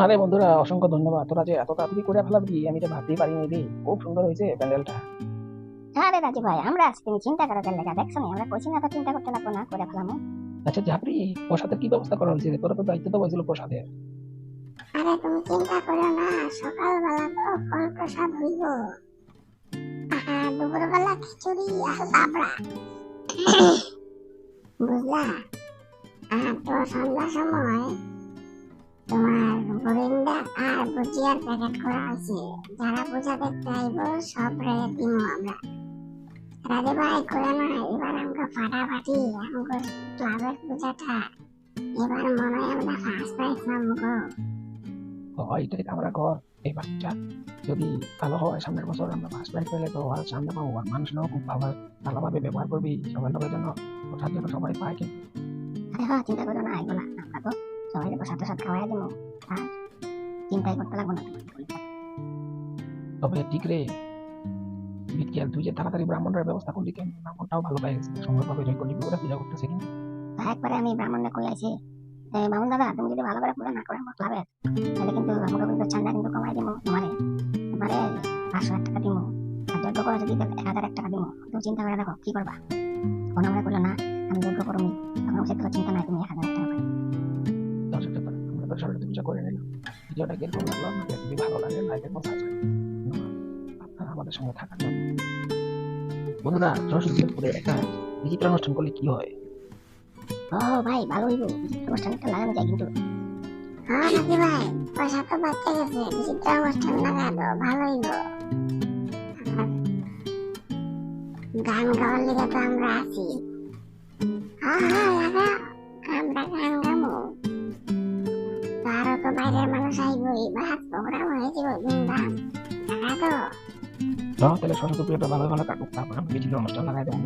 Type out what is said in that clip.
আরে বন্ধুরা, অসংখ্য ধন্যবাদ। তোরা যে এত তাড়াতাড়ি করে ফেলাবি আমি তো ভাবতেই পারিনি রে। খুব সুন্দর হয়েছে প্যান্ডেলটা। আরে রাজু ভাই, আমরা আছি, তুমি চিন্তা করো কেন লেখা দেখছো না? আমরা কইছি না তো চিন্তা করতে লাগবো না, করে ফেলামো। আচ্ছা ঝাপড়ি, প্রসাদের কি ব্যবস্থা করা হয়েছে? তোরা তো দায়িত্ব তো হয়েছিল প্রসাদের। আরে তুমি চিন্তা করো না, সকালবেলা তো ফল প্রসাদ হইব। দুপুরবেলা খিচুড়ি আর লাবড়া, বুঝলা? তো সন্ধ্যার সময় তোমার বরিন্ডা আর ভুজিয়ার প্যাকেট করা হয়েছে। যারা পূজা দেখতে আইব সব রে দিমু আমরা। রাজে ভাই করে না, এবার আমরা ফাটাফাটি আমাকে ক্লাবের পূজাটা এবার মনে হয় আমরা ফার্স্ট প্রাইজ পাবো গো। এটাই তো আমরা ঘর। এই বাচ্চা যদি ভালো হয়, সামনের বছর আমরা ফার্স্ট প্রাইজ পেলে তো আর সামনে পাবো। আর মানুষরাও খুব ভালোভাবে ব্যবহার করবি, সবাই লোকের জন্য ওঠার জন্য সবাই পায়। কিন্তু আরে হ্যাঁ, চিন্তা করো না, এগুলা আমরা তো সবাই প্রসাদ টসাদ খাওয়াই দিব। আর চিন্তাই করতে লাগবো না তোমার বলে থাকো। তবে ঠিক রে বিকেল, তুই যে তাড়াতাড়ি ব্রাহ্মণের ব্যবস্থা করলি, কেন ব্রাহ্মণটাও ভালো পাই গেছে, সুন্দরভাবে জয় করলি, ওরা পূজা করতেছে। কিন্তু একবারে আমি ব্রাহ্মণকে কই আইছি, বামুন দাদা তুমি যদি ভালো করে পূজা না করে আমার ক্লাবে, তাহলে কিন্তু আমাকে কিন্তু চান্দা কিন্তু কমাই দিব তোমারে। তোমারে 500 টাকা দিব। আর যজ্ঞ করা যদি 1001 টাকা দিব। তুমি চিন্তা করে দেখো কি করবা। কোন আমরা করলো না, আমি যজ্ঞ করবি, তখন সে তো চিন্তা নাই, তুমি 1000 টাকা পাই। দর্শক আমরা তো সরস্বতী পূজা করে নিলাম। ভিডিওটা কিরকম লাগলো আপনাদের? যদি ভালো লাগে লাইক এবং সাবস্ক্রাইব আপনারা আমাদের সঙ্গে থাকার জন্য। বন্ধুরা, সরস্বতী পুজোর একটা বিচিত্র অনুষ্ঠান করলে কি হয়? ও ভাই, ভালো হইব, অনুষ্ঠানটা লাগানো যায় কিন্তু। হ্যাঁ রাজে ভাই, পয়সা তো বাচ্চা গেছে, বিচিত্র অনুষ্ঠান লাগালো ভালো হইব। আর গান গাওয়ার লিগে তো আমরা আছি। হ্যাঁ হ্যাঁ লাগাও, আমরা গান গাবো। আরো তো বাইরের মানুষ আইবই, বাস প্রোগ্রাম হয়ে যাবো ধুমধাম। টাকা তো তাহলে সরস্বতী পুজোটা ভালো ভালো কাটুক, তারপর আমি বিচিত্র অনুষ্ঠান লাগাই দেবো।